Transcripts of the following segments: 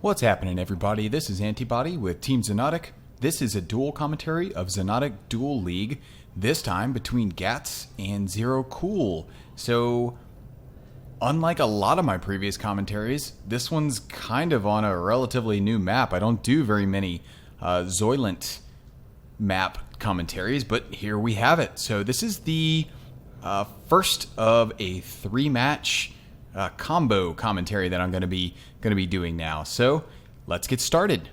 What's happening, everybody? This is Antibody with Team Xonotic. This is a duel commentary of Xonotic Duel League, this time between Gatts and ZeroQL. So, unlike a lot of my previous commentaries, this one's kind of on a relatively new map. I don't do very many Xoylent map commentaries, but here we have it. So this is the first of a three-match combo commentary that I'm going to be doing now. So let's get started.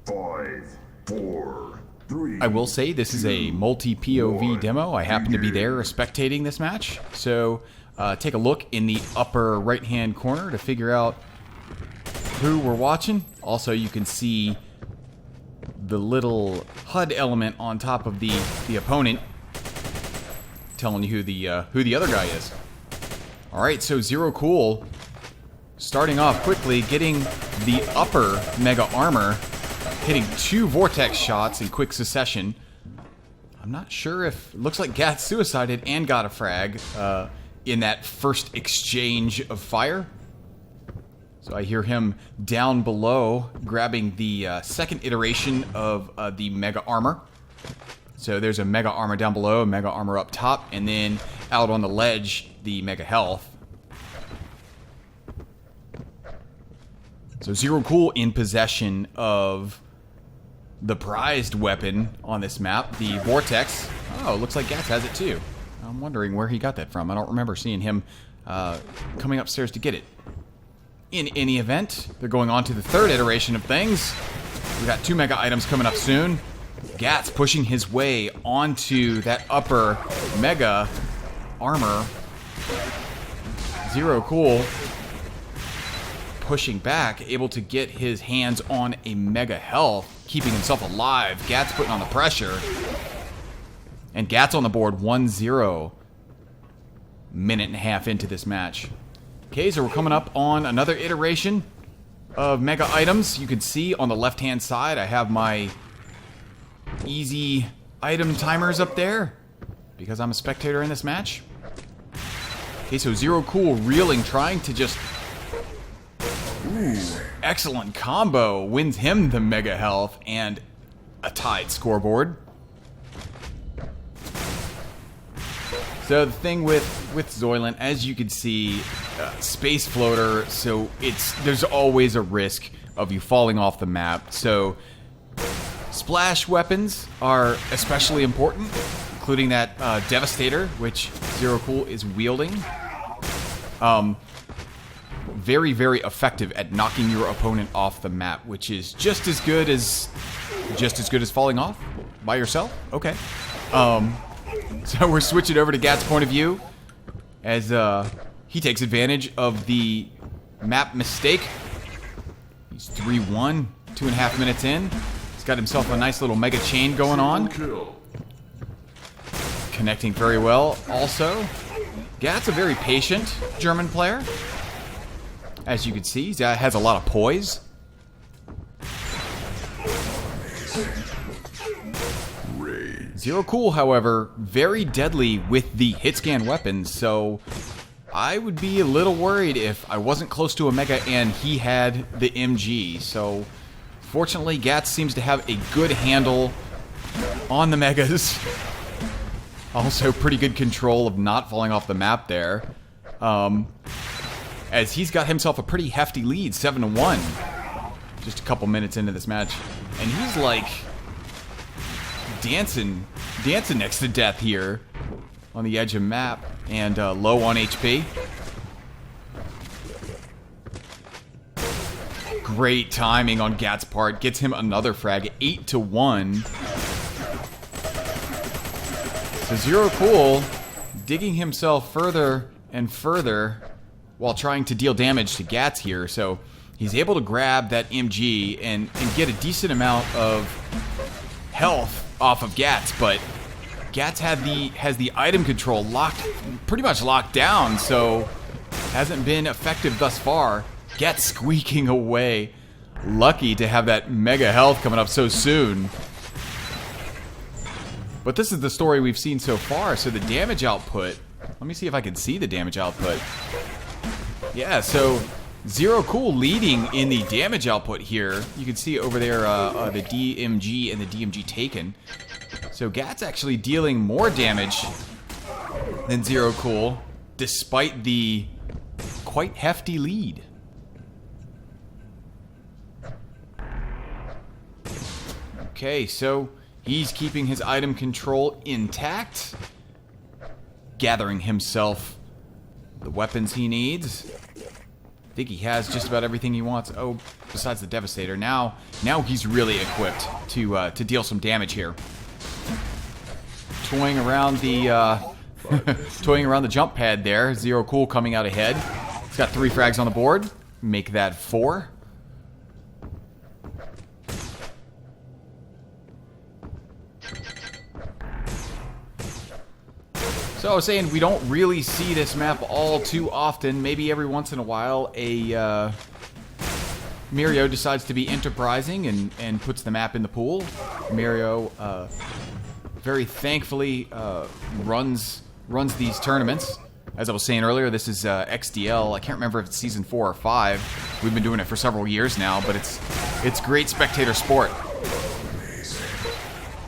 5, 4, 3. I will say this is a multi-POV demo. I happen to be there spectating this match. So take a look in the upper right-hand corner to figure out who we're watching. Also, you can see the little HUD element on top of the opponent telling you who the other guy is. All right, so ZeroQL starting off quickly, getting the upper mega armor, hitting 2 vortex shots in quick succession. I'm not sure if... Looks like Gatts suicided and got a frag in that first exchange of fire. So I hear him down below grabbing the second iteration of the mega armor. So there's a mega armor down below, a mega armor up top, and then out on the ledge, the mega health. So ZeroQL in possession of the prized weapon on this map, the Vortex. Oh, looks like Gatts has it too. I'm wondering where he got that from. I don't remember seeing him coming upstairs to get it. In any event, they're going on to the third iteration of things. We got 2 mega items coming up soon. Gatts pushing his way onto that upper mega armor. ZeroQL pushing back, able to get his hands on a mega health, keeping himself alive. Gatts putting on the pressure. And Gatts on the board 1-0. Minute and a half into this match. Okay, so we're coming up on another iteration of mega items. You can see on the left-hand side, I have my easy item timers up there because I'm a spectator in this match. Okay, so ZeroQL reeling, trying to just... Ooh, excellent combo. Wins him the mega health and a tied scoreboard. So the thing with Xoylent, as you can see, space floater, so there's always a risk of you falling off the map. So splash weapons are especially important, including that Devastator, which ZeroQL is wielding. Very, very effective at knocking your opponent off the map, which is just as good as falling off by yourself. Okay. So we're switching over to Gatts' point of view as he takes advantage of the map mistake. He's 3-1, 2.5 minutes in. He's got himself a nice little mega chain going on. Connecting very well. Also, Gatts a very patient German player. As you can see, he has a lot of poise. ZeroQL, however, very deadly with the hit scan weapons, so I would be a little worried if I wasn't close to a mega and he had the MG. So fortunately, Gatts seems to have a good handle on the megas. Also pretty good control of not falling off the map there. As he's got himself a pretty hefty lead, 7-1, just a couple minutes into this match. And he's like dancing next to death here on the edge of map and low on HP. Great timing on Gatts' part, gets him another frag, 8-1. So ZeroQL digging himself further and further while trying to deal damage to Gatts here. So he's able to grab that MG and get a decent amount of health off of Gatts, but Gatts has the item control pretty much locked down, so hasn't been effective thus far. Gatts squeaking away. Lucky to have that mega health coming up so soon. But this is the story we've seen so far, so the damage output... Let me see if I can see the damage output. Yeah, so ZeroQL leading in the damage output here. You can see over there the DMG and the DMG taken. So Gatts actually dealing more damage than ZeroQL, despite the quite hefty lead. Okay, so he's keeping his item control intact, gathering himself the weapons he needs. I think he has just about everything he wants. Oh, besides the Devastator. Now he's really equipped to deal some damage here. Toying around the toying around the jump pad there. ZeroQL coming out ahead. He's got 3 frags on the board. Make that 4. So I was saying we don't really see this map all too often. Maybe every once in a while a Mirio decides to be enterprising and puts the map in the pool. Mirio very thankfully runs these tournaments. As I was saying earlier, this is XDL. I can't remember if it's season 4 or 5. We've been doing it for several years now, but it's great spectator sport.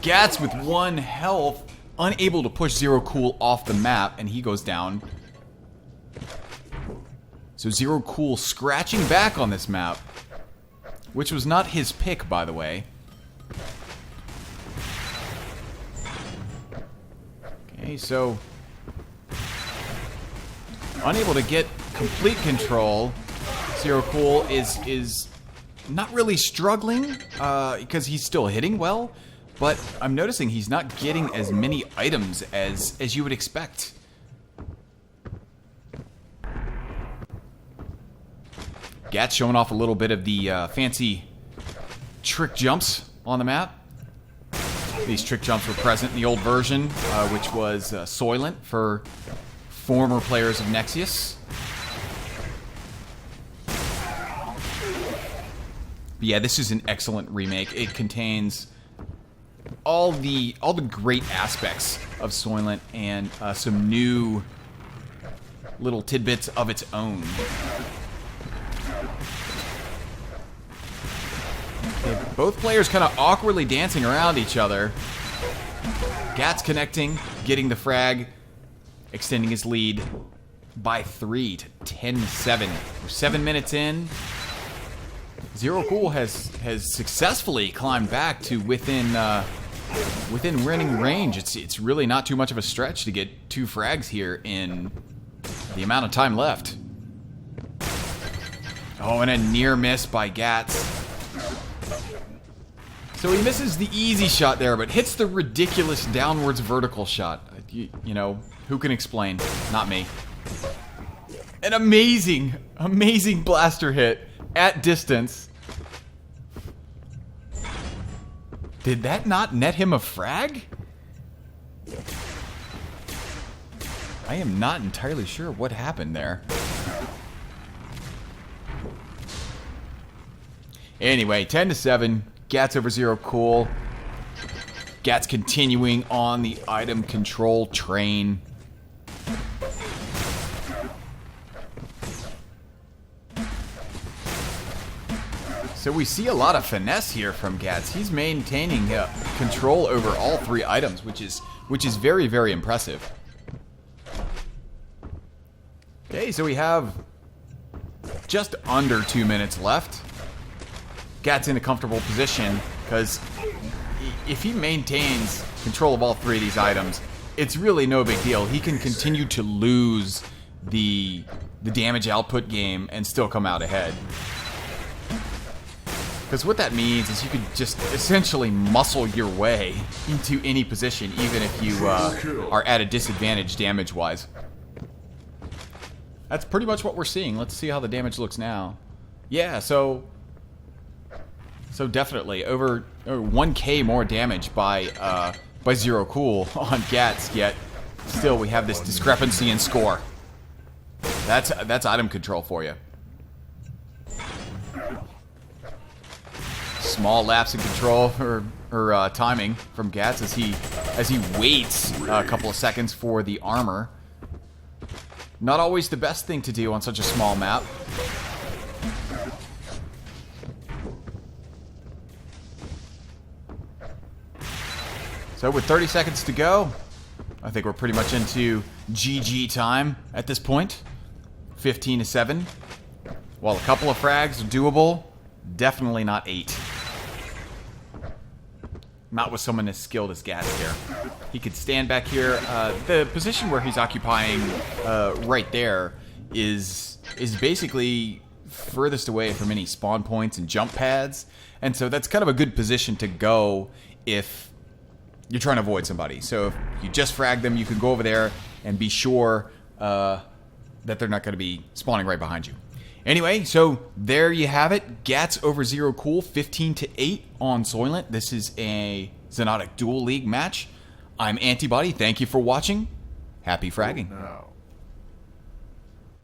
Gatts with 1 health, unable to push ZeroQL off the map, and he goes down. So ZeroQL scratching back on this map, which was not his pick, by the way. Okay, so unable to get complete control. ZeroQL is not really struggling because he's still hitting well. But I'm noticing he's not getting as many items as you would expect. Gatts showing off a little bit of the fancy trick jumps on the map. These trick jumps were present in the old version, which was Xoylent for former players of Nexius. But yeah, this is an excellent remake. It contains all the great aspects of Xoylent and some new little tidbits of its own. Okay, both players kind of awkwardly dancing around each other. Gatts connecting, getting the frag, extending his lead by 3 to 10-7. We're 7 minutes in. ZeroQL has successfully climbed back to within winning range. It's really not too much of a stretch to get 2 frags here in the amount of time left. Oh, and a near miss by Gatts. So he misses the easy shot there, but hits the ridiculous downwards vertical shot. You know, who can explain? Not me. An amazing blaster hit at distance. Did that not net him a frag? I am not entirely sure what happened there. Anyway, 10-7. Gatts over ZeroQL. Gatts continuing on the item control train. So we see a lot of finesse here from Gatts. He's maintaining control over all 3 items, which is very, very impressive. Okay, so we have just under 2 minutes left. Gatts in a comfortable position because if he maintains control of all 3 of these items, it's really no big deal. He can continue to lose the damage output game and still come out ahead. Because what that means is you could just essentially muscle your way into any position, even if you are at a disadvantage damage-wise. That's pretty much what we're seeing. Let's see how the damage looks now. Yeah, so definitely over 1k more damage by ZeroQL on Gatts, yet still we have this discrepancy in score. That's item control for you. Small lapse in control or timing from Gatts as he waits a couple of seconds for the armor. Not always the best thing to do on such a small map. So with 30 seconds to go, I think we're pretty much into GG time at this point. 15-7. While a couple of frags are doable, definitely not 8. Not with someone as skilled as Gatts here. He could stand back here. The position where he's occupying right there is basically furthest away from any spawn points and jump pads. And so that's kind of a good position to go if you're trying to avoid somebody. So if you just frag them, you can go over there and be sure that they're not going to be spawning right behind you. Anyway, so there you have it. Gatts over ZeroQL, 15-8 on Xoylent. This is a Xonotic Duel League match. I'm Antibody. Thank you for watching. Happy fragging. Now.